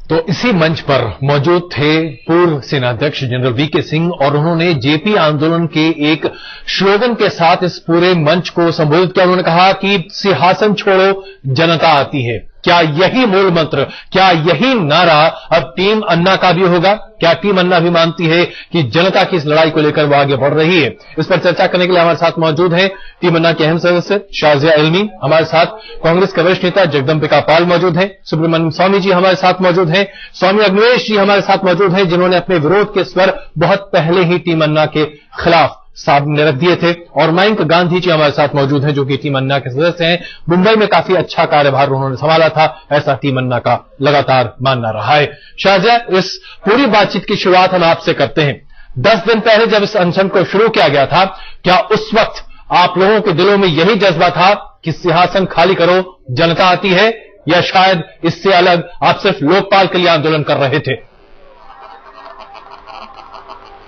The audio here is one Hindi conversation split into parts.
तो इसी मंच पर मौजूद थे पूर्व सेनाध्यक्ष जनरल वीके सिंह और उन्होंने जेपी आंदोलन के एक स्लोगन के साथ इस पूरे मंच को संबोधित किया। उन्होंने कहा कि सिंहासन छोड़ो जनता आती है। क्या यही मूल मंत्र, क्या यही नारा अब टीम अन्ना का भी होगा? क्या टीम अन्ना भी मानती है कि जनता की इस लड़ाई को लेकर वो आगे बढ़ रही है? इस पर चर्चा करने के लिए हमारे साथ मौजूद हैं टीम अन्ना के अहम सदस्य शाजिया इल्मी, हमारे साथ कांग्रेस के वरिष्ठ नेता जगदम्बिका पाल मौजूद हैं, सुब्रमण्यम स्वामी जी हमारे साथ मौजूद हैं, स्वामी अग्निवेश जी हमारे साथ मौजूद हैं, जिन्होंने अपने विरोध के स्वर बहुत पहले ही टीम अन्ना के खिलाफ सामने रख दिए थे, और मयंक गांधी जी हमारे साथ मौजूद हैं जो कि टीम अन्ना के सदस्य हैं। मुंबई में काफी अच्छा कार्यभार उन्होंने संभाला था, ऐसा टीम अन्ना का लगातार मानना रहा है। शाहजहा, इस पूरी बातचीत की शुरुआत हम आपसे करते हैं। 10 दिन पहले जब इस अनशन को शुरू किया गया था, क्या उस वक्त आप लोगों के दिलों में यही जज्बा था कि सिंहासन खाली करो जनता आती है, या शायद इससे अलग आप सिर्फ लोकपाल के लिए आंदोलन कर रहे थे?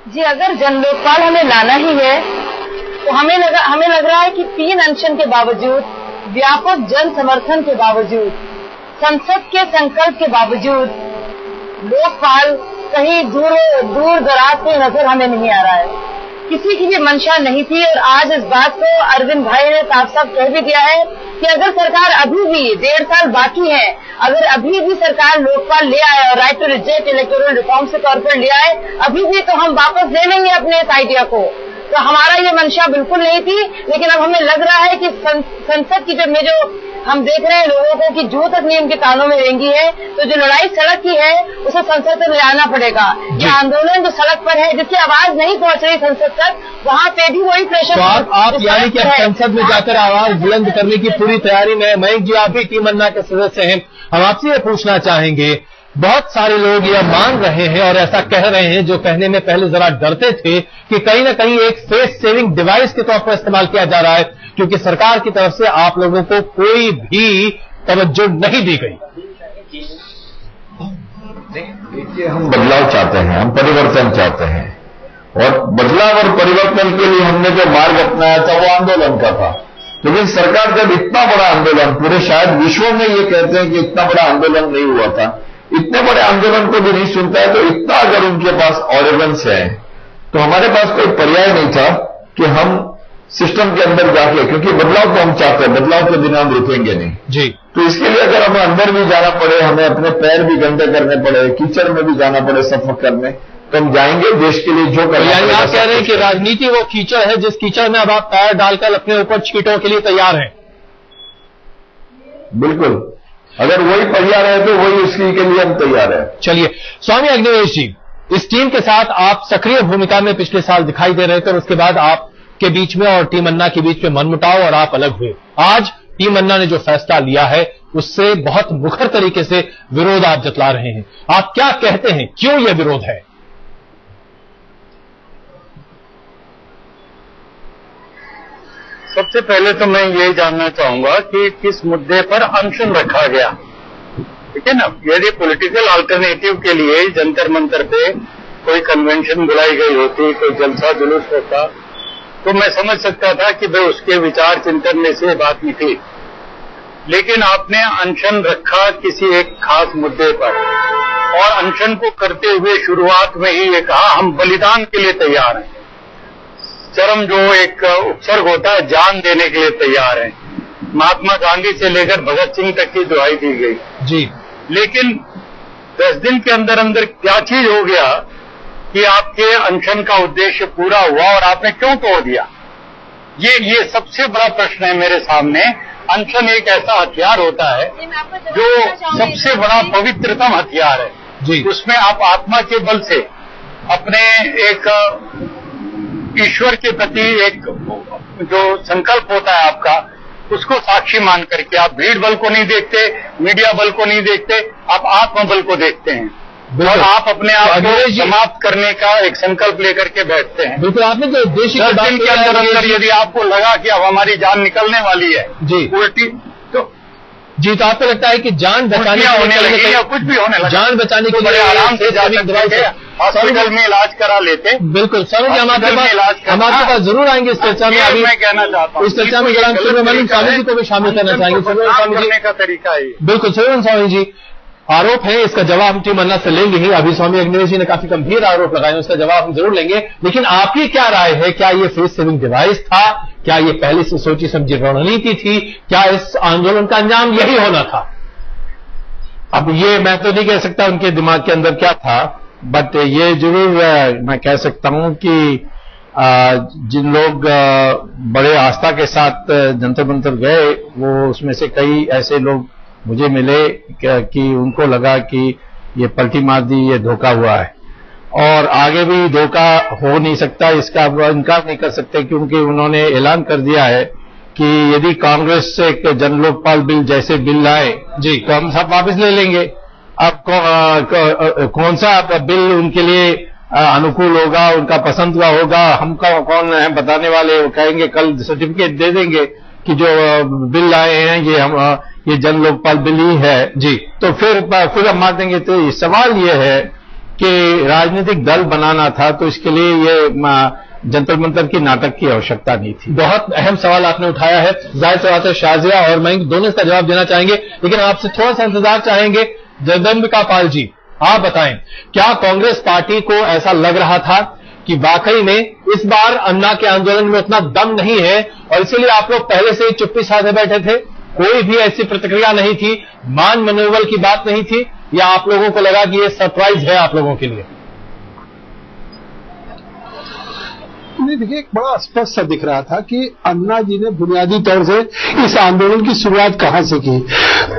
जी, अगर जन लोकपाल हमें लाना ही है तो हमें लग रहा है कि 3 अनशन के बावजूद, व्यापक जन समर्थन के बावजूद, संसद के संकल्प के बावजूद लोकपाल कहीं दूर दराज से नजर हमें नहीं आ रहा है। किसी की भी मंशा नहीं थी, और आज इस बात को अरविंद भाई ने साफ साफ कह भी दिया है कि अगर सरकार अभी भी 1.5 साल बाकी है, अगर अभी भी सरकार लोकपाल ले आए और right to reject electoral reforms के तौर पर ले आए अभी भी, तो हम वापस ले लेंगे अपने इस आइडिया को। तो हमारा ये मंशा बिल्कुल नहीं थी, लेकिन अब हमें लग रहा है कि संसद की जो हम देख रहे हैं लोगों को कि जो तक नियम के कानों में रेंगी है, तो जो लड़ाई सड़क की है उसे संसद तक ले आना पड़ेगा। ये आंदोलन जो सड़क पर है, जिसकी आवाज नहीं पहुंच रही संसद तक, वहां पे भी वही प्रेशर। तो आप यानी कि संसद में जाकर आवाज बुलंद करने की पूरी तैयारी में? मयंक जी, आप भी टीम अन्ना के सदस्य हैं, हम आपसे ये पूछना चाहेंगे, बहुत सारे लोग यह मान रहे हैं और ऐसा कह रहे हैं, जो कहने में पहले जरा डरते थे, कि कहीं ना कहीं एक फेस सेविंग डिवाइस के तौर पर इस्तेमाल किया जा रहा है, क्योंकि सरकार की तरफ से आप लोगों को कोई भी तवज्जो नहीं दी गई। देखिए, हम बदलाव चाहते हैं, हम परिवर्तन चाहते हैं, और बदलाव और परिवर्तन के लिए हमने जो मार्ग अपनाया था वो आंदोलन का था। लेकिन सरकार जब इतना बड़ा आंदोलन, पूरे शायद विश्व में ये कहते हैं कि इतना बड़ा आंदोलन नहीं हुआ था, इतने बड़े आंदोलन को भी नहीं सुनता है, तो इतना अगर उनके पास ऑर्गन्स है, तो हमारे पास कोई पर्याय नहीं था कि हम सिस्टम के अंदर जाके, क्योंकि बदलाव तो हम चाहते हैं, बदलाव के बिना हम रुकेंगे नहीं जी। तो इसके लिए अगर हमें अंदर भी जाना पड़े, हमें अपने पैर भी गंदे करने पड़े, कीचड़ में भी जाना पड़े सफर करने, तो हम जाएंगे देश के लिए जो करना। यानी आप कह रहे हैं कि राजनीति वो कीचड़ है जिस कीचड़ में अब आप पैर डालकर अपने ऊपर छींटों के लिए तैयार हैं? बिल्कुल, अगर वही तैयार है तो वही उसके लिए हम तैयार है। चलिए, स्वामी अग्निवेश जी, इस टीम के साथ आप सक्रिय भूमिका में पिछले साल दिखाई दे रहे थे, और उसके बाद आपके बीच में और टीम अन्ना के बीच में मनमुटाव और आप अलग हुए। आज टीम अन्ना ने जो फैसला लिया है उससे बहुत मुखर तरीके से विरोध आप जतला रहे हैं। आप क्या कहते हैं, क्यों यह विरोध है? सबसे पहले तो मैं ये जानना चाहूंगा कि किस मुद्दे पर अनशन रखा गया, ठीक है ना। यदि पॉलिटिकल अल्टरनेटिव के लिए जंतर मंतर पे कोई कन्वेंशन बुलाई गई होती, कोई जलसा जुलूस होता, तो मैं समझ सकता था कि भाई उसके विचार चिंतन में से बात निकली। लेकिन आपने अनशन रखा किसी एक खास मुद्दे पर, और अनशन को करते हुए शुरुआत में ही ये कहा हम बलिदान के लिए तैयार हैं। चरम जो एक उपसर्ग होता है, जान देने के लिए तैयार हैं। महात्मा गांधी से लेकर भगत सिंह तक की दुहाई दी गई जी। लेकिन 10 दिन के अंदर अंदर क्या चीज हो गया कि आपके अनशन का उद्देश्य पूरा हुआ और आपने क्यों तोड़ दिया? ये सबसे बड़ा प्रश्न है मेरे सामने। अनशन एक ऐसा हथियार होता है जो सबसे बड़ा पवित्रतम हथियार है जी। उसमें आप आत्मा के बल से अपने एक ईश्वर के प्रति एक जो संकल्प होता है आपका, उसको साक्षी मान करके आप भीड़ बल को नहीं देखते, मीडिया बल को नहीं देखते, आप आत्म बल को देखते हैं, और आप अपने आप को समाप्त करने का एक संकल्प लेकर के बैठते हैं। बिल्कुल, आपने जो उद्देश्य 10 दिन के अंदर अंदर यदि आपको लगा कि अब हमारी जान निकलने वाली है जी उल्टी, तो आपको लगता है कि जान बचाने होने लगी या कुछ भी होने लगा, जान बचाने के लिए आराम से हॉस्पिटल में इलाज करा लेते। बिल्कुल सर, हम आपके पास जरूर आएंगे इस चर्चा में। अभी मैं कहना चाहता हूँ इस चर्चा में सुब्रमण्यम स्वामी जी को भी शामिल करना चाहेंगे। सुब्रमण्यम स्वामी जी का तरीका है। बिल्कुल सुब्रमण्यम स्वामी जी, आरोप है, इसका जवाब हम टीम अन्ना से लेंगे ही। अभी स्वामी अग्निवेश जी ने काफी गंभीर आरोप लगाए, उसका जवाब हम जरूर लेंगे। लेकिन आपकी क्या राय है, क्या ये फेस सेविंग डिवाइस था, क्या ये पहले से सोची समझी रणनीति थी, क्या इस आंदोलन का अंजाम यही होना था? अब ये मैं तो नहीं कह सकता उनके दिमाग के अंदर क्या था, बट ये जरूर मैं कह सकता हूं कि जिन लोग बड़े आस्था के साथ जंतर मंतर गए, वो उसमें से कई ऐसे लोग मुझे मिले कि उनको लगा कि ये पलटी मार दी, ये धोखा हुआ है और आगे भी धोखा हो नहीं सकता, इसका इनकार नहीं कर सकते, क्योंकि उन्होंने ऐलान कर दिया है कि यदि कांग्रेस से एक जन लोकपाल बिल जैसे बिल लाए जी तो हम सब वापस ले लेंगे। अब कौन सा बिल उनके लिए अनुकूल होगा, उनका पसंद का होगा, हम कौन है बताने वाले? वो कहेंगे कल सर्टिफिकेट दे देंगे कि जो बिल लाए हैं ये जन लोकपाल बिल ही है जी, तो फिर हम मान देंगे। तो ये सवाल ये है कि राजनीतिक दल बनाना था तो इसके लिए ये जंतर मंतर की नाटक की आवश्यकता नहीं थी। बहुत अहम सवाल आपने उठाया है, जाहिर सी बात है शाजिया और मैं दोनों इसका जवाब देना चाहेंगे, लेकिन आपसे थोड़ा सा इंतजार चाहेंगे। जगदम्बिका पाल जी, आप बताएं, क्या कांग्रेस पार्टी को ऐसा लग रहा था कि वाकई में इस बार अन्ना के आंदोलन में उतना दम नहीं है और इसीलिए आप लोग पहले से ही चुप्पी साधे बैठे थे, कोई भी ऐसी प्रतिक्रिया नहीं थी, मान मनोबल की बात नहीं थी, या आप लोगों को लगा कि ये सरप्राइज है आप लोगों के लिए? नहीं, देखिए एक बड़ा स्पष्ट सा दिख रहा था कि अन्ना जी ने बुनियादी तौर से इस आंदोलन की शुरुआत कहां से की।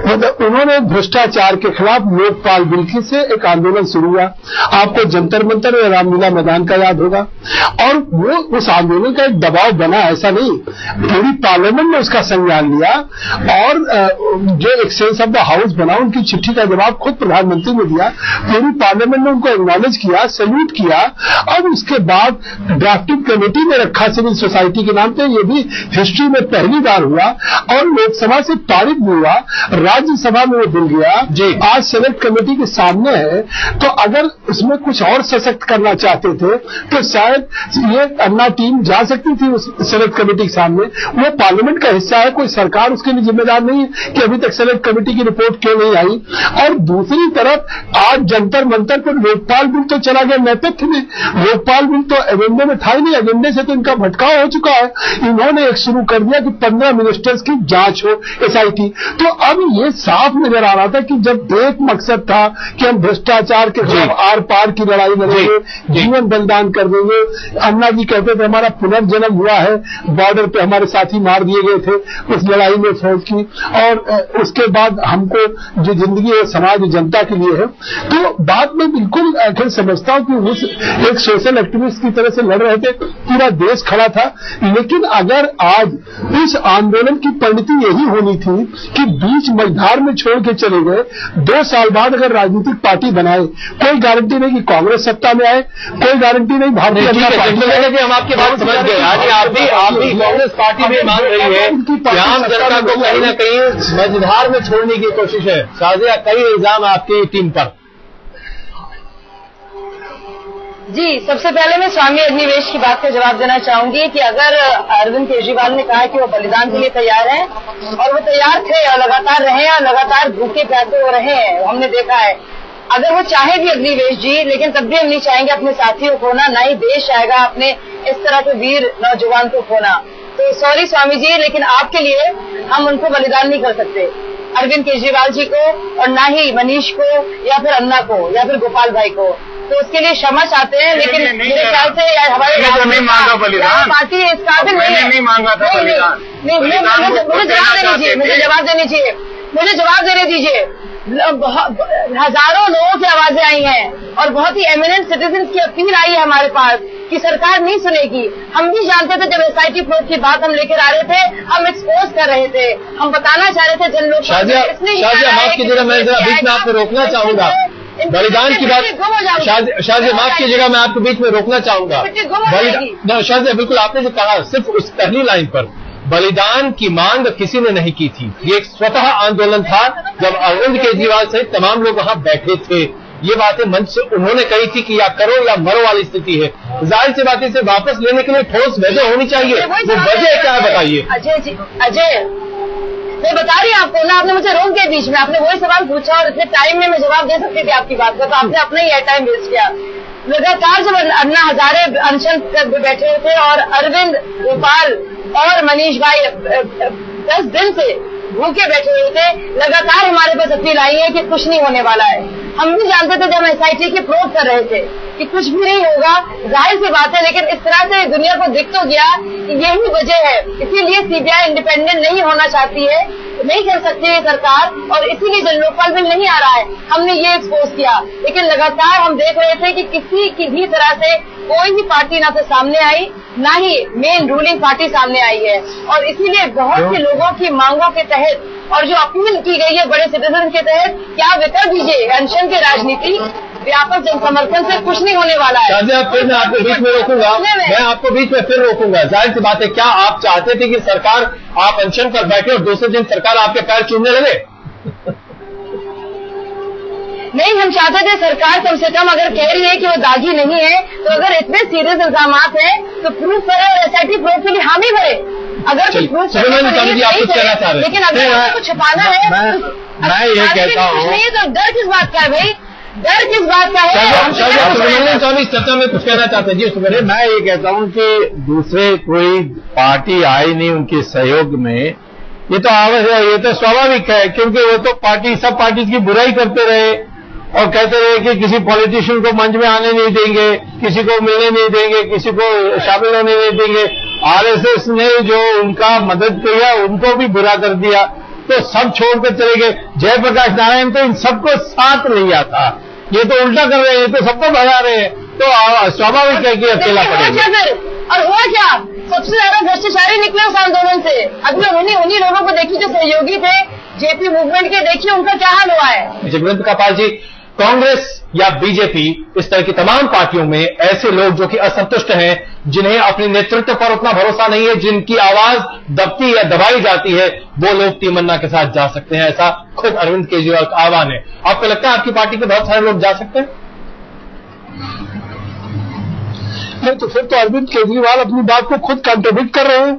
मतलब उन्होंने भ्रष्टाचार के खिलाफ लोकपाल बिल से एक आंदोलन शुरू हुआ, आपको जंतर मंतर और रामलीला मैदान का याद होगा, और वो उस आंदोलन का एक दबाव बना, ऐसा नहीं, पूरी पार्लियामेंट ने उसका संज्ञान लिया और जो एक्सचेंज ऑफ द हाउस बना, उनकी चिट्ठी का जवाब खुद प्रधानमंत्री ने दिया, पूरी पार्लियामेंट ने उनको एक्नॉलेज किया, सैल्यूट किया, और उसके बाद ड्राफ्टिंग कमेटी में रखा सिविल सोसाइटी के नाम पे। ये भी हिस्ट्री में पहली बार हुआ और लोकसभा से पारित भी हुआ, राज्यसभा में वो बिल गया जी, आज सेलेक्ट कमेटी के सामने है। तो अगर उसमें कुछ और सशक्त करना चाहते थे तो शायद ये अन्ना टीम जा सकती थी उस सेलेक्ट कमेटी के सामने। वो पार्लियामेंट का हिस्सा है, कोई सरकार उसके लिए जिम्मेदार नहीं है कि अभी तक सेलेक्ट कमेटी की रिपोर्ट क्यों नहीं आई। और दूसरी तरफ आज जंतर मंतर पर लोकपाल बिल तो चला गया नेपथ्य में, लोकपाल बिल तो एजेंडे में था ही नहीं, एजेंडे से तो इनका भटकाव हो चुका है। इन्होंने एक शुरू कर दिया कि 15 मिनिस्टर्स की जांच हो, एसआईटी। तो अब ये साफ नजर आ रहा था कि जब एक मकसद था कि हम भ्रष्टाचार के खिलाफ आर पार की लड़ाई लड़ेंगे, जीवन बलिदान कर देंगे। अन्ना जी कहते थे हमारा पुनर्जन्म हुआ है, बॉर्डर पे हमारे साथी मार दिए गए थे उस लड़ाई में फौज की, और उसके बाद हमको जो जिंदगी है समाज जनता के लिए है। तो बात में बिल्कुल आखिर समझता हूं कि उस एक सोशल एक्टिविस्ट की तरह से लड़ रहे थे, पूरा देश खड़ा था। लेकिन अगर आज इस आंदोलन की परिणति यही होनी थी कि बीच मझधार में छोड़ के चले गए, 2 साल बाद अगर राजनीतिक पार्टी बनाए, कोई गारंटी नहीं कि कांग्रेस सत्ता में आए, कोई गारंटी नहीं भारतीय जनता पार्टी। हम आपकी बात समझ गए, आप भी कांग्रेस पार्टी में मान रही है कि आम जनता को कहीं ना कहीं मझधार में छोड़ने की कोशिश है। शाजिया, कई इल्जाम आपकी टीम पर। जी, सबसे पहले मैं स्वामी अग्निवेश की बात का जवाब देना चाहूंगी कि अगर अरविंद केजरीवाल ने कहा कि वो बलिदान के लिए तैयार हैं, और वो तैयार थे और लगातार रहे हैं और लगातार भूखे प्यासे हो रहे हैं, हमने देखा है। अगर वो चाहे भी अग्निवेश जी, लेकिन तब भी हम नहीं चाहेंगे अपने साथियों को खोना, ना ही देश चाहेगा अपने इस तरह के वीर नौजवान को खोना। तो सॉरी स्वामी जी, लेकिन आपके लिए हम उनको बलिदान नहीं कर सकते, अरविंद केजरीवाल जी को, और ना ही मनीष को या फिर अन्ना को या फिर गोपाल भाई को। तो उसके लिए क्षमा चाहते हैं, लेकिन मेरे ख्याल से हमारे पार्टी इस काबिल नहीं मांगा था बलिदान। मुझे जवाब देने दीजिए। हजारों लोगों की आवाजें आई हैं और बहुत ही एमिनेंट सिटीजन की अपील आई है हमारे पास कि सरकार नहीं सुनेगी। हम भी जानते थे जब एसआईटी प्रोब की बात हम लेकर आ रहे थे, हम एक्सपोज कर रहे थे, हम बताना चाह रहे थे जन लोग। शाजिया, माफ कीजिएगा, मैं बीच में आपको रोकना चाहूंगा। बलिदान की बात, शाजिया माफ कीजिएगा, मैं आपको बीच में रोकना चाहूंगा। शाजिया, बिल्कुल आपने जो कहा, सिर्फ उस पहली लाइन पर बलिदान की मांग किसी ने नहीं की थी। ये एक स्वतः आंदोलन था जब अरविंद केजरीवाल सहित तमाम लोग वहां बैठे थे। ये बातें मंच से उन्होंने कही थी कि या करो या मरो वाली स्थिति है। जाहिर सी बात इसे वापस लेने के लिए ठोस वजह होनी चाहिए। वो वजह क्या है बताइए। अजय जी, अजय मैं बता रही हूँ आपको ना, आपने मुझे रोक दिया बीच में, आपने वही सवाल पूछा और इतने टाइम में मैं जवाब दे सकती थी आपकी बात का, तो आपने अपना ही टाइम वेस्ट किया। लगातार जब अन्ना हजारे अनशन पे बैठे हुए थे और अरविंद, गोपाल और मनीष भाई 10 दिन से भूखे बैठे हुए थे, लगातार हमारे पास अपील आई है कि कुछ नहीं होने वाला है। हम भी जानते थे जब SIT की प्रोब कर रहे थे कि कुछ भी नहीं होगा, जाहिर सी बात है, लेकिन इस तरह से दुनिया को दिख तो गया कि यही वजह है। इसीलिए CBI इंडिपेंडेंट नहीं होना चाहती है, नहीं कर सकती है सरकार, और इसीलिए जन लोकपाल बिल नहीं आ रहा है। हमने ये एक्सपोज किया, लेकिन लगातार हम देख रहे थे कि किसी की भी तरह से कोई भी पार्टी ना तो सामने आई, ना ही मेन रूलिंग पार्टी सामने आई है। और इसीलिए बहुत से लोगों की मांगों के तहत और जो अपील की गई है बड़े सिटीजन के तहत, क्या विकल्प दीजिए, अनशन की राजनीति व्यापक जन समर्थन से कुछ नहीं होने वाला है। फिर मैं आपको बीच में रोकूंगा, मैं आपको बीच में फिर रोकूंगा। जाहिर सी बात है, क्या आप चाहते थे कि सरकार आप अनशन कर बैठे और दूसरे दिन सरकार आपके पैर चूमने लगे? नहीं, हम चाहते थे सरकार कम से कम अगर कह रही है कि वो दागी नहीं है, तो अगर इतने सीरियस इल्जाम हैं तो प्रूफ करे और SIT प्रूफ के लिए हामी भरे। अगर प्रूफ लेकिन अगर आपको छुपाना है, मैं ये कहता हूँ, तो डर किस बात का है भाई, डर किस बात का है? चर्चा में कुछ कहना चाहते हैं जी? उसमें मैं ये कहता हूँ कि दूसरे कोई पार्टी आई नहीं उनके सहयोग में, ये तो आवश्यक है, ये तो स्वाभाविक है, क्योंकि वो तो पार्टी सब पार्टी की बुराई करते रहे और कहते रहे कि किसी पॉलिटिशियन को मंच में आने नहीं देंगे, किसी को मिलने नहीं देंगे, किसी को शामिल होने नहीं देंगे। RSS ने जो उनका मदद किया उनको भी बुरा कर दिया, तो सब छोड़कर चले गए। जयप्रकाश नारायण तो इन सबको साथ लिया था, ये तो उल्टा कर रहे हैं, तो सबको भगा रहे हैं, तो स्वाभाविक है कि अकेला पड़ेगा। और हुआ क्या? सबसे ज्यादा भ्रष्टाचारी निकले उस आंदोलन से। अभी उन्हीं लोगों को देखिए जो सहयोगी थे JP मूवमेंट के, देखिए उनका क्या हाल हुआ है। जगवंत कापाल जी, कांग्रेस या BJP, इस तरह की तमाम पार्टियों में ऐसे लोग जो कि असंतुष्ट हैं, जिन्हें अपने नेतृत्व पर उतना भरोसा नहीं है, जिनकी आवाज दबती या दबाई जाती है, वो लोग तमन्ना के साथ जा सकते हैं, ऐसा खुद अरविंद केजरीवाल का आह्वान है। आपको लगता है आपकी पार्टी के बहुत सारे लोग जा सकते हैं? नहीं, तो फिर तो अरविंद केजरीवाल अपनी बात को खुद कॉन्ट्रोडिक्ट कर रहे हैं।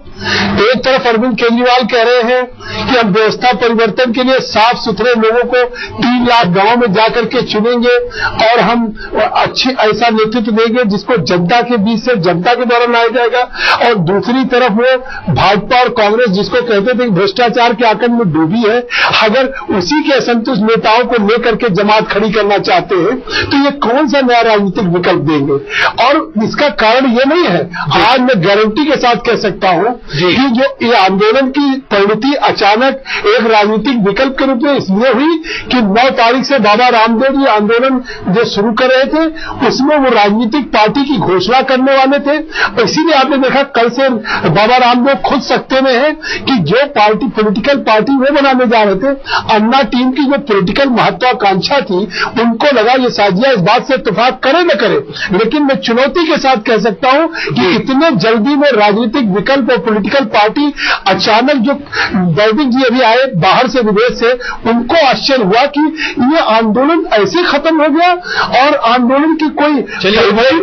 एक तरफ अरविंद केजरीवाल कह रहे हैं कि हम व्यवस्था परिवर्तन के लिए साफ सुथरे लोगों को 3 लाख गांव में जाकर के चुनेंगे और हम अच्छी ऐसा नेतृत्व देंगे जिसको जनता के बीच से जनता के द्वारा लाया जाएगा। और दूसरी तरफ वो भाजपा और कांग्रेस जिसको कहते थे कि भ्रष्टाचार के आकंठ में डूबी है, अगर उसी के असंतुष्ट नेताओं को लेकर के जमात खड़ी करना चाहते हैं तो ये कौन सा नया राजनीतिक विकल्प देंगे? और इसका कारण ये नहीं है, आज मैं गारंटी के साथ कह सकता हूं कि जो ये आंदोलन की परिणति अचानक एक राजनीतिक विकल्प के रूप में इसलिए हुई कि 9 तारीख से बाबा रामदेव जी आंदोलन जो शुरू कर रहे थे उसमें वो राजनीतिक पार्टी की घोषणा करने वाले थे। इसीलिए आपने देखा कल से बाबा रामदेव खुद सकते में है कि जो पार्टी पॉलिटिकल पार्टी वो बनाने जा रहे थे, अन्ना टीम की जो पॉलिटिकल महत्वाकांक्षा थी, उनको लगा ये साजिया इस बात से इत्तेफाक करे न करे। लेकिन मैं चुनौती के साथ कह सकता हूं कि इतने जल्दी में राजनीतिक विकल्प और पॉलिटिकल पार्टी अचानक जो वैदिक जी अभी आए बाहर से विदेश से, उनको आश्चर्य हुआ कि ये आंदोलन ऐसे खत्म हो गया और आंदोलन की कोई बड़ी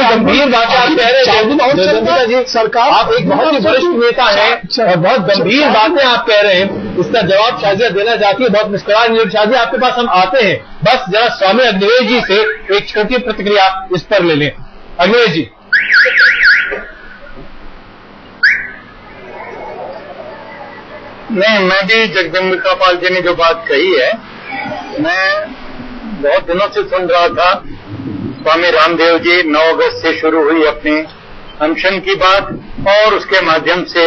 गंभीर बात आप कह रहे हैं सरकार, आप एक बहुत ही वरिष्ठ नेता है और बहुत गंभीर बातें आप कह रहे हैं, इसका जवाब शाजिया देना चाहती है। बहुत मुस्कुरा रही है शाजिया, आपके पास हम आते हैं, बस जरा स्वामी अग्निवेश जी से एक छोटी प्रतिक्रिया इस पर ले लें। अग्निवेश जी। नहीं, मैं भी जगदम्बिका पाल जी ने जो बात कही है, मैं बहुत दिनों से सुन रहा था। स्वामी रामदेव जी 9 अगस्त से शुरू हुई अपनी अनशन की बात और उसके माध्यम से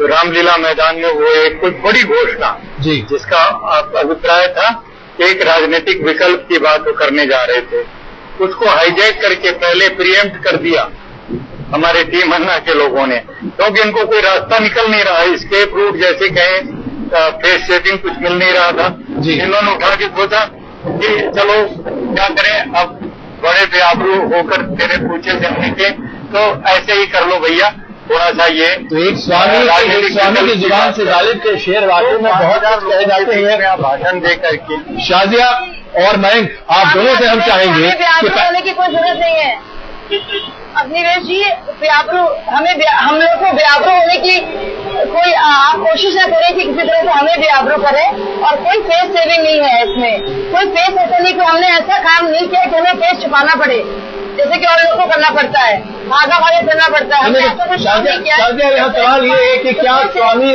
रामलीला मैदान में वो एक कुछ बड़ी घोषणा जी, जिसका अभिप्राय था एक राजनीतिक विकल्प की बात वो करने जा रहे थे, उसको हाईजैक करके पहले प्रीएम्प्ट कर दिया हमारे टीम अन्ना के लोगों ने, क्योंकि इनको कोई रास्ता निकल नहीं रहा, स्केप रूट जैसे कहें, फेस सेटिंग कुछ मिल नहीं रहा था। इन्होंने उठा के सोचा कि चलो क्या करें, अब बड़े बेआबरू होकर तेरे पूछे जाने के, तो ऐसे ही कर लो भैया, थोड़ा सा ये तो एक स्वामी की जुबान से जालिब के शेर वाकई में बहुत कहे जाते हैं भाषण दे करके। शाजिया और मयंक, आप दोनों से हम चाहेंगे कि होने की कोई जरूरत नहीं है। अग्निवेश जी, हम लोग को बेआबरू होने की कोई आप कोशिश ना करें कि किसी तरह से हमें भी आबरू करें, और कोई फेस सेविंग नहीं है इसमें। कोई फेस ऐसा नहीं कि हमने ऐसा काम नहीं किया कि हमें फेस छुपाना पड़े, जैसे कि और लोगों को करना पड़ता है, भागा भागे करना पड़ता है। हमने ऐसा कुछ नहीं किया। यहाँ सवाल ये है कि क्या स्वामी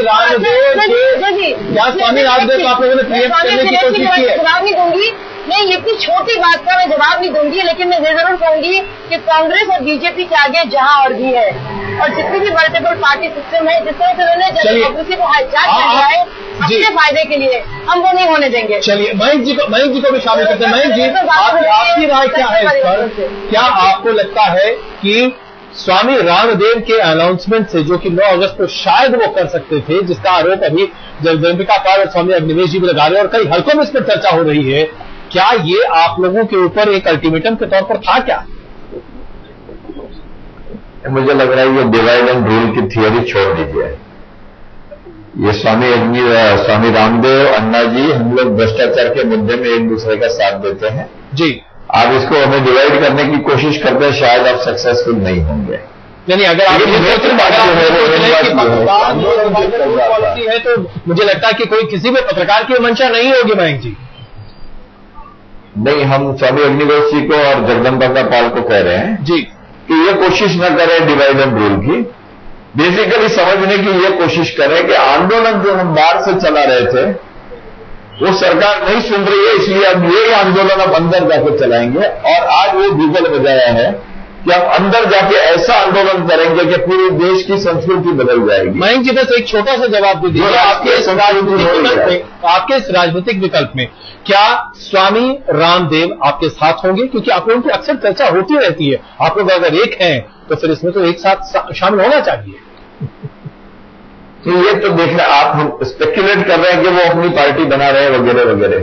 रामदेव को आप लोगों ने प्रियेम्प्ट करने की कोशिश की है? जवाब नहीं दूंगी, नहीं, इतनी छोटी बात का मैं जवाब नहीं दूंगी, लेकिन मैं ये जरूर कहूंगी कि कांग्रेस और बीजेपी के आगे जहां और भी है, और जितनी भी मल्टीपल पार्टी सिस्टम है, जिस तरह से उन्होंने डेमोक्रेसी को हाईजैक कर दिया है अपने फायदे के लिए, हम वो नहीं होने देंगे। चलिए, मयंक जी को भी शामिल करते हैं। मयंक जी, आपकी राय क्या है इस पर? क्या आपको लगता है कि स्वामी रामदेव के अनाउंसमेंट से, जो कि 9 अगस्त को शायद वो कर सकते थे, जिसका आरोप अभी जगदम्बिका पाल और स्वामी अग्निवेश जी भी लगा रहे हैं और कई हलकों में इस पर चर्चा हो रही है, क्या ये आप लोगों के ऊपर एक अल्टीमेटम के तौर पर था क्या? मुझे लग रहा है ये डिवाइड एंड रूल की थियोरी छोड़ दीजिए। ये स्वामी रामदेव, अन्ना जी, हम लोग भ्रष्टाचार के मुद्दे में एक दूसरे का साथ देते हैं जी। आप इसको हमें डिवाइड करने की कोशिश करते हैं, शायद आप सक्सेसफुल नहीं होंगे। यानी अगर आप पॉलिसी है तो मुझे लगता है कि कोई किसी भी पत्रकार की मंशा नहीं होगी। मयंक जी, नहीं, हम स्वामी अग्निवेश जी को और जगदम्बिका पाल को कह रहे हैं जी कि ये कोशिश न करें डिवाइड एंड रूल की, बेसिकली समझने की ये कोशिश करें कि आंदोलन जो हम बाहर से चला रहे थे वो सरकार नहीं सुन रही है, इसलिए अब ये आंदोलन अब अंदर जाके चलाएंगे। और आज वो बिगल बजाया है कि हम अंदर जाके ऐसा आंदोलन करेंगे कि पूरे देश की संस्कृति बदल जाएगी। मयंक जी, बस एक छोटा सा जवाब दे दीजिए, आपके इस राजनीतिक विकल्प में क्या स्वामी रामदेव आपके साथ होंगे? क्योंकि आप लोगों की अक्सर चर्चा होती रहती है, आप लोग अगर एक हैं तो फिर इसमें तो एक साथ शामिल होना चाहिए। तो ये तो देखना, आप हम स्पेक्युलेट कर रहे हैं कि वो अपनी पार्टी बना रहे हैं वगैरह वगैरह।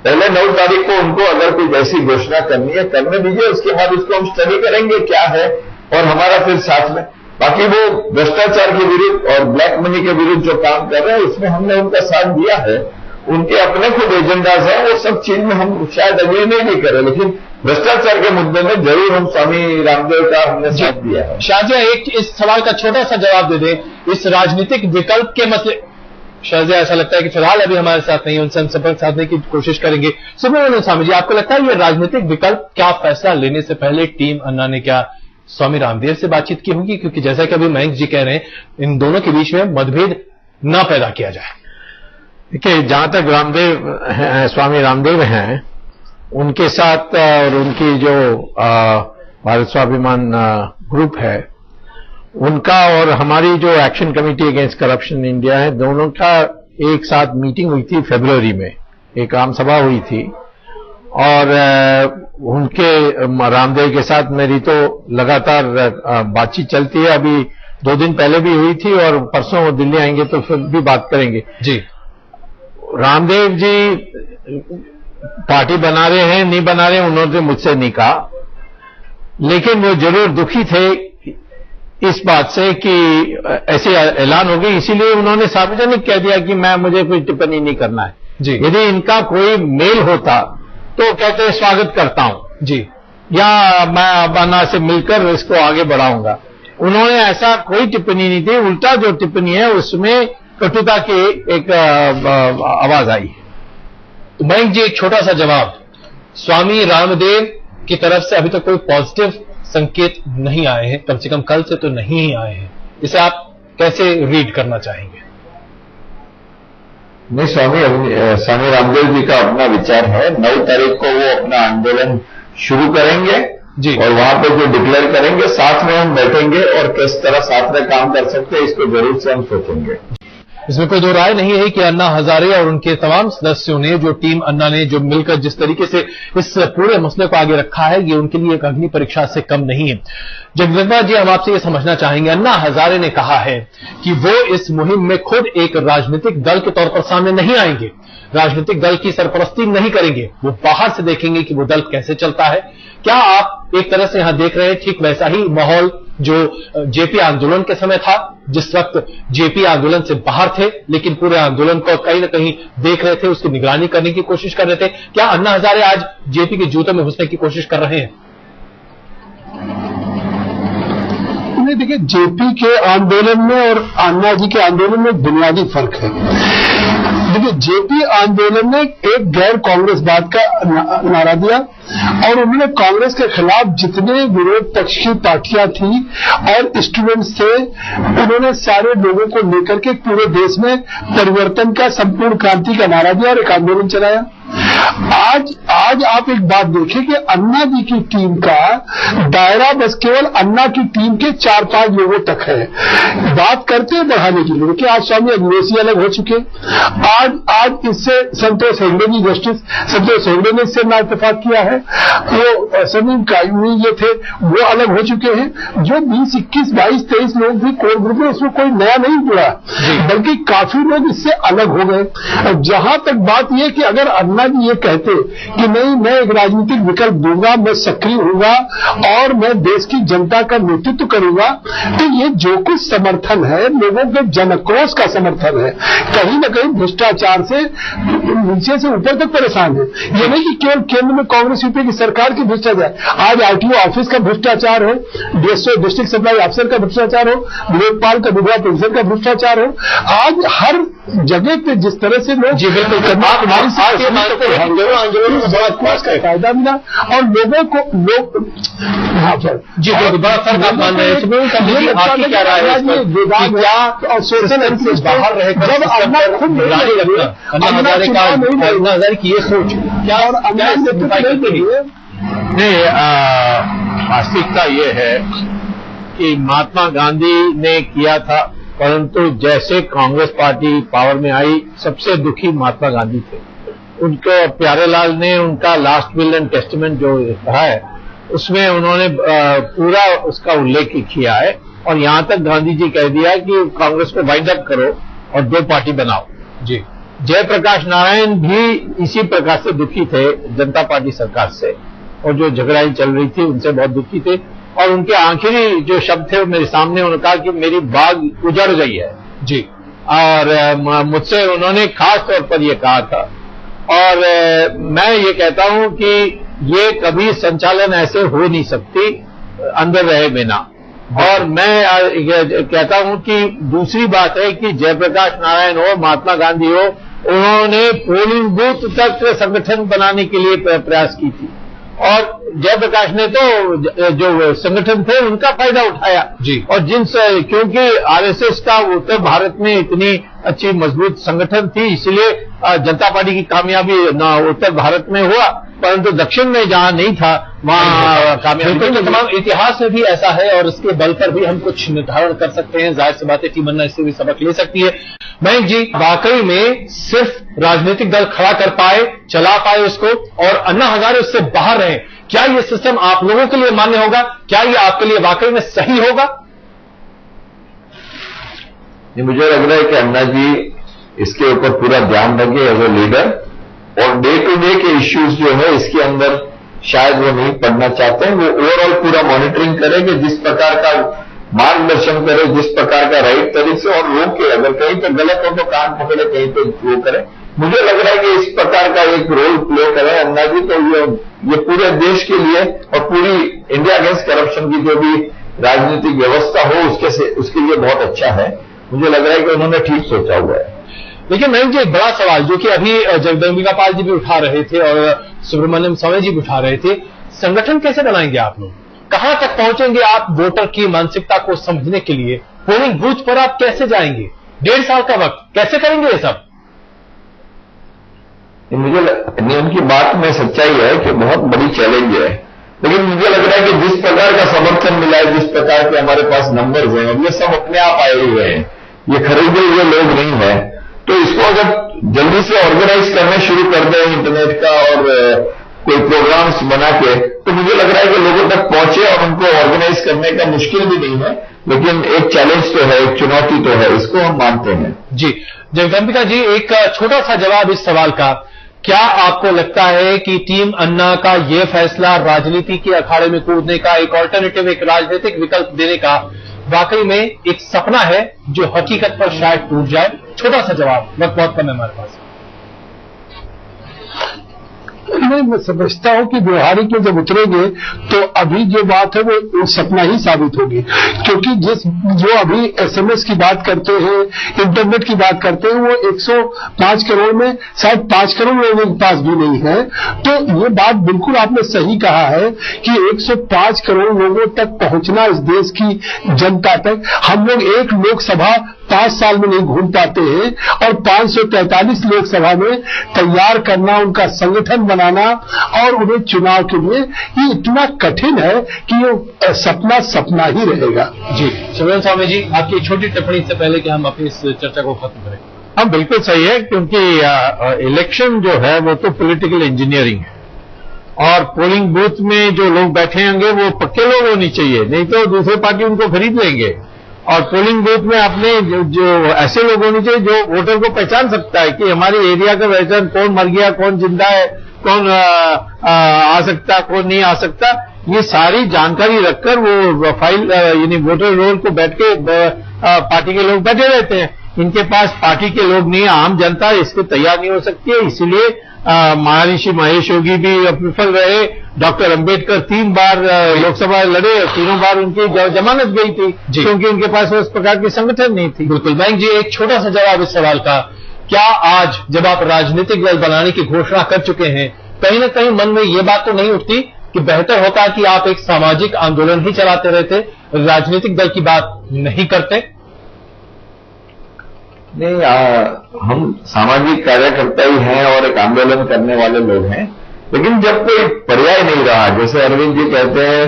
पहले 9 तारीख को उनको अगर कोई ऐसी घोषणा करनी है करने दीजिए, उसके बाद उसको हम स्टडी करेंगे क्या है और हमारा फिर साथ में। बाकी वो भ्रष्टाचार के विरुद्ध और ब्लैक मनी के विरुद्ध जो काम कर रहे हैं उसमें हमने उनका साथ दिया है। उनके अपने खुद एजेंडाज हैं, वो सब चीज में हम शायद अग्री नहीं करें, लेकिन भ्रष्टाचार के मुद्दे में जरूर हम स्वामी रामदेव का हमने साथ दिया है। शाहजिया, एक इस सवाल का छोटा सा जवाब दे दें, इस राजनीतिक विकल्प के मसले। शाहजिया, ऐसा लगता है कि फिलहाल अभी हमारे साथ नहीं है, उनसे हम संपर्क साधने की कोशिश करेंगे। सुब्रमण्यम स्वामी जी, आपको लगता है ये राजनीतिक विकल्प क्या फैसला लेने से पहले टीम अन्ना ने क्या स्वामी रामदेव से बातचीत की होगी? क्योंकि जैसा कि अभी मयंक जी कह रहे हैं, इन दोनों के बीच में मतभेद न पैदा किया जाए। देखिए, जहां तक स्वामी रामदेव हैं, उनके साथ और उनकी जो भारत स्वाभिमान ग्रुप है, उनका और हमारी जो action committee against corruption India है, दोनों का एक साथ मीटिंग हुई थी फरवरी में, एक आम सभा हुई थी। और उनके रामदेव के साथ मेरी तो लगातार बातचीत चलती है। अभी 2 दिन पहले भी हुई थी और परसों वो दिल्ली आएंगे तो फिर भी बात करेंगे जी। रामदेव जी पार्टी बना रहे हैं नहीं बना रहे हैं, उन्होंने मुझसे नहीं कहा, लेकिन वो जरूर दुखी थे इस बात से कि ऐसे ऐलान हो गई, इसीलिए उन्होंने सार्वजनिक कह दिया कि मुझे कोई टिप्पणी नहीं करना है जी। यदि इनका कोई मेल होता तो कहते स्वागत करता हूं जी, या मैं अन्ना से मिलकर इसको आगे बढ़ाऊंगा। उन्होंने ऐसा कोई टिप्पणी नहीं दी, उल्टा जो टिप्पणी है उसमें कटुता की एक आवाज आई है। तो मयंक जी, एक छोटा सा जवाब, स्वामी रामदेव की तरफ से अभी तक कोई पॉजिटिव संकेत नहीं आए हैं, कम से कम कल से तो नहीं ही आए हैं, इसे आप कैसे रीड करना चाहेंगे? नहीं, स्वामी रामदेव जी का अपना विचार है। 9 तारीख को वो अपना आंदोलन शुरू करेंगे जी, और वहां पे जो डिक्लेयर करेंगे साथ में हम बैठेंगे और किस तरह साथ में काम कर सकते हैं इसको जरूर से हम सोचेंगे। इसमें कोई दो राय नहीं है कि अन्ना हजारे और उनके तमाम सदस्यों ने, जो टीम अन्ना ने जो मिलकर जिस तरीके से इस पूरे मसले को आगे रखा है, ये उनके लिए एक अग्नि परीक्षा से कम नहीं है। जगदम्बिका जी, हम आपसे ये समझना चाहेंगे, अन्ना हजारे ने कहा है कि वो इस मुहिम में खुद एक राजनीतिक दल के तौर पर सामने नहीं आएंगे, राजनीतिक दल की सरपरस्ती नहीं करेंगे, वो बाहर से देखेंगे कि वो दल कैसे चलता है। क्या आप एक तरह से यहां देख रहे हैं ठीक वैसा ही माहौल जो जेपी आंदोलन के समय था, जिस वक्त जेपी आंदोलन से बाहर थे लेकिन पूरे आंदोलन को कहीं न कहीं देख रहे थे, उसकी निगरानी करने की कोशिश कर रहे थे? क्या अन्ना हजारे आज जेपी के जूतों में घुसने की कोशिश कर रहे हैं? नहीं, देखिए, जेपी के आंदोलन में और अन्ना जी के आंदोलन में बुनियादी फर्क है। देखिए, जेपी आंदोलन ने एक गैर कांग्रेसवाद का नारा दिया और उन्होंने कांग्रेस के खिलाफ जितने विरोध पक्ष की पार्टियां थी और स्टूडेंट्स थे, उन्होंने सारे लोगों को लेकर के पूरे देश में परिवर्तन का, संपूर्ण क्रांति का नारा दिया और एक आंदोलन चलाया। आज आप एक बात देखें कि अन्ना जी की टीम का दायरा बस केवल अन्ना की टीम के 4-5 लोगों तक है। बात करते हैं बढ़ाने की लिए कि आज स्वामी अग्निहोत्री अलग हो चुके, आज इससे संतोष हेगड़े जी, जस्टिस संतोष हेगड़े ने इससे ना इत्तेफाक किया है, वो समीम कायमी जो थे वो अलग हो चुके हैं। जो 20, 21, 22, 23 लोग थे कोर ग्रुप में, उसमें कोई नया नहीं जुड़ा, बल्कि काफी लोग इससे अलग हो गए। जहां तक बात यह कि अगर अन्ना जी ये कहते कि नहीं, मैं एक राजनीतिक विकल्प दूंगा, मैं सक्रिय होऊंगा और मैं देश की जनता का नेतृत्व करूंगा, तो ये जो कुछ समर्थन है, लोगों के जनक्रोश का समर्थन है, कहीं न कहीं भ्रष्टाचार से नीचे से ऊपर तक परेशान है। ये नहीं कि केवल केंद्र में कांग्रेस यूपी की सरकार की भ्रष्टाचार, आज आरटीओ ऑफिस का भ्रष्टाचार हो, डीएसओ डिस्ट्रिक्ट सप्लाई ऑफिसर का भ्रष्टाचार हो, लोकपाल का विधवा पेंशन का भर्ष्टाचार हो, आज हर जगह पे जिस तरह से लोग आंदोलन में बड़ा खास का फायदा मिला और लोगों को बड़ा फर्क आप मान रहे हैं। क्या राय है और सोशल से बाहर रहकर जब अन्ना खुद अन्ना हजारे की ये सोच क्या और अन्ना नहीं, वास्तविकता ये है कि महात्मा गांधी ने किया था, परंतु जैसे कांग्रेस पार्टी पावर में आई, सबसे दुखी महात्मा गांधी थे। उनको प्यारेलाल ने उनका लास्ट विल एंड टेस्टामेंट जो कहा है, उसमें उन्होंने पूरा उसका उल्लेख किया है और यहां तक गांधी जी कह दिया कि कांग्रेस को वाइंड अप करो और 2 पार्टी बनाओ। जी, जयप्रकाश नारायण भी इसी प्रकार से दुखी थे जनता पार्टी सरकार से, और जो झगड़ाई चल रही थी उनसे बहुत दुखी थे। और उनके आखिरी जो शब्द थे वो मेरे सामने, उन्होंने कहा कि मेरी बाग उजड़ गई है। जी, और मुझसे उन्होंने खास तौर पर यह कहा था। और मैं ये कहता हूं कि ये कभी संचालन ऐसे हो नहीं सकती अंदर रहे बिना। और मैं कहता हूं कि दूसरी बात है कि जयप्रकाश नारायण हो, महात्मा गांधी हो, उन्होंने पोलिंग बूथ तक संगठन बनाने के लिए प्रयास की थी और जयप्रकाश ने तो जो संगठन थे उनका फायदा उठाया। जी, और क्योंकि आरएसएस का उत्तर भारत में इतनी अच्छी मजबूत संगठन थी, इसलिए जनता पार्टी की कामयाबी न उत्तर भारत में हुआ, परंतु दक्षिण में जहां नहीं था वहां कामयाबी। तो तमाम इतिहास में भी ऐसा है और इसके बल पर भी हम कुछ निर्धारण कर सकते हैं। जाहिर सी बात है टीम अन्ना इससे भी सबक ले सकती है। मयंक जी, वाकई में सिर्फ राजनीतिक दल खड़ा कर पाए, चला पाए उसको, और अन्ना हजारे उससे बाहर रहे। क्या ये सिस्टम आप लोगों के लिए मान्य होगा? क्या ये आपके लिए वाकई में सही होगा? मुझे लग रहा है कि अन्ना जी इसके ऊपर पूरा ध्यान रखें एज ए लीडर, और डे टू डे के इश्यूज जो है इसके अंदर शायद वो नहीं पढ़ना चाहते हैं। वो ओवरऑल पूरा मॉनिटरिंग करें कि जिस प्रकार का मार्गदर्शन करे, जिस प्रकार का राइट तरीके से, और रोके, अगर कहीं पे गलत हो तो कान पकड़े, कहीं पे वो करे। मुझे लग रहा है कि इस प्रकार का एक रोल प्ले करें अन्ना जी, तो ये पूरे देश के लिए और पूरी इंडिया अगेंस्ट करप्शन की जो भी राजनीतिक व्यवस्था हो उसके लिए बहुत अच्छा है। मुझे लग रहा है कि उन्होंने ठीक सोचा हुआ है। लेकिन मयंक जी, एक बड़ा सवाल जो कि अभी जगदम्बिका पाल जी भी उठा रहे थे और सुब्रमण्यम स्वामी जी भी उठा रहे थे, संगठन कैसे बनाएंगे आप लोग? कहां तक पहुंचेंगे आप वोटर की मानसिकता को समझने के लिए? पोलिंग बूथ पर आप कैसे जाएंगे? 1.5 साल का वक्त, कैसे करेंगे ये सब? उनकी बात में सच्चाई है कि बहुत बड़ी चैलेंज है, लेकिन मुझे लग रहा है कि जिस प्रकार का समर्थन मिला है, जिस प्रकार के हमारे पास नंबर्स हैं, ये सब अपने आप आए हुए हैं, ये खरीदे हुए लोग नहीं है। तो इसको अगर जल्दी से ऑर्गेनाइज करना शुरू कर दें इंटरनेट का और कोई प्रोग्राम्स बना के, तो मुझे लग रहा है कि लोगों तक पहुंचे और उनको ऑर्गेनाइज करने का मुश्किल भी नहीं है। लेकिन एक चैलेंज तो है, एक चुनौती तो है, इसको हम मानते हैं। जी, जगदम्बिका जी, एक छोटा सा जवाब इस सवाल का, क्या आपको लगता है कि टीम अन्ना का यह फैसला राजनीति के अखाड़े में कूदने का, एक ऑल्टरनेटिव, एक राजनीतिक विकल्प देने का वाकई में एक सपना है जो हकीकत पर शायद टूट जाए? छोटा सा जवाब, वक्त बहुत कम है हमारे पास। नहीं, मैं समझता हूं कि व्यवहारिक में जब उतरेंगे तो अभी जो बात है वो सपना ही साबित होगी, क्योंकि जो अभी एसएमएस की बात करते हैं, इंटरनेट की बात करते हैं, वो 105 करोड़ में शायद 5 करोड़ लोगों के पास भी नहीं है। तो ये बात बिल्कुल आपने सही कहा है कि 105 करोड़ लोगों तक पहुंचना, इस देश की जनता तक, हम लोग एक लोकसभा 5 साल में नहीं घूम पाते हैं, और 543 लोकसभा में तैयार करना, उनका संगठन बनाना और उन्हें चुनाव के लिए, ये इतना कठिन है कि ये सपना सपना ही रहेगा। जी शिवरंजन स्वामी जी, आपकी छोटी टिप्पणी से पहले कि हम अपनी इस चर्चा को खत्म करें। हाँ, बिल्कुल सही है, क्योंकि इलेक्शन जो है वो तो पॉलिटिकल इंजीनियरिंग है, और पोलिंग बूथ में जो लोग बैठे होंगे वो पक्के लोग होने चाहिए, नहीं तो दूसरे पार्टी उनको खरीद लेंगे। और पोलिंग बूथ में आपने जो ऐसे लोग होने चाहिए जो वोटर को पहचान सकता है कि हमारे एरिया का वैसे कौन मर गया, कौन जिंदा है, कौन आ सकता, कौन नहीं आ सकता, ये सारी जानकारी रखकर वो फाइल यानी वोटर रोल को बैठ के पार्टी के लोग बैठे रहते हैं। इनके पास पार्टी के लोग नहीं, आम जनता इसके तैयार नहीं हो सकती है। इसीलिए महर्षि महेश योगी भी विफल रहे, डॉक्टर अंबेडकर 3 बार लोकसभा लड़े, तीनों बार उनकी जमानत गई थी क्योंकि उनके पास उस प्रकार की संगठन नहीं थी। बिल्कुल बैंक जी, एक छोटा सा जवाब इस सवाल का, क्या आज जब आप राजनीतिक दल बनाने की घोषणा कर चुके हैं, कहीं ना कहीं मन में ये बात तो नहीं उठती कि बेहतर होता कि आप एक सामाजिक आंदोलन ही चलाते रहते, राजनीतिक दल की बात नहीं करते? नहीं, हम सामाजिक कार्यकर्ता ही हैं और एक आंदोलन करने वाले लोग हैं, लेकिन जब कोई पर्याय नहीं रहा, जैसे अरविंद जी कहते हैं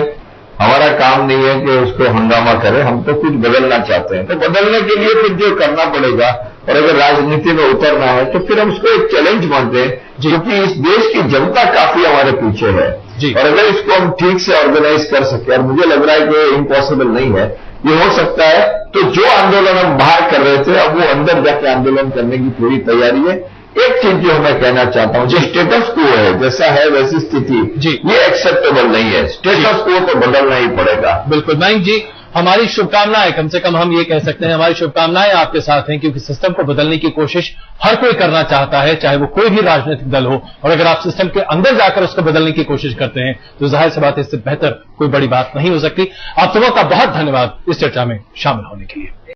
हमारा काम नहीं है कि उसको हंगामा करें, हम तो कुछ बदलना चाहते हैं, तो बदलने के लिए फिर जो करना पड़ेगा, और अगर राजनीति में उतरना है तो फिर हम उसको एक चैलेंज मानते हैं, क्योंकि इस देश की जनता काफी हमारे पीछे है, और अगर इसको हम ठीक से ऑर्गेनाइज कर सके, और मुझे लग रहा है कि इम्पॉसिबल नहीं है, ये हो सकता है, तो जो आंदोलन हम बाहर कर रहे थे अब वो अंदर जाके आंदोलन करने की पूरी तैयारी है। एक चीज जो मैं कहना चाहता हूं, जो स्टेटस को है, जैसा है वैसी स्थिति, ये एक्सेप्टेबल नहीं है, स्टेटस को तो बदलना ही पड़ेगा। बिल्कुल मयंक जी, हमारी शुभकामनाएं, कम से कम हम ये कह सकते हैं हमारी शुभकामनाएं आपके साथ हैं, क्योंकि सिस्टम को बदलने की कोशिश हर कोई करना चाहता है, चाहे वो कोई भी राजनीतिक दल हो, और अगर आप सिस्टम के अंदर जाकर उसको बदलने की कोशिश करते हैं तो जाहिर सी बात है इससे बेहतर कोई बड़ी बात नहीं हो सकती। आप दोनों का बहुत धन्यवाद इस चर्चा में शामिल होने के लिए।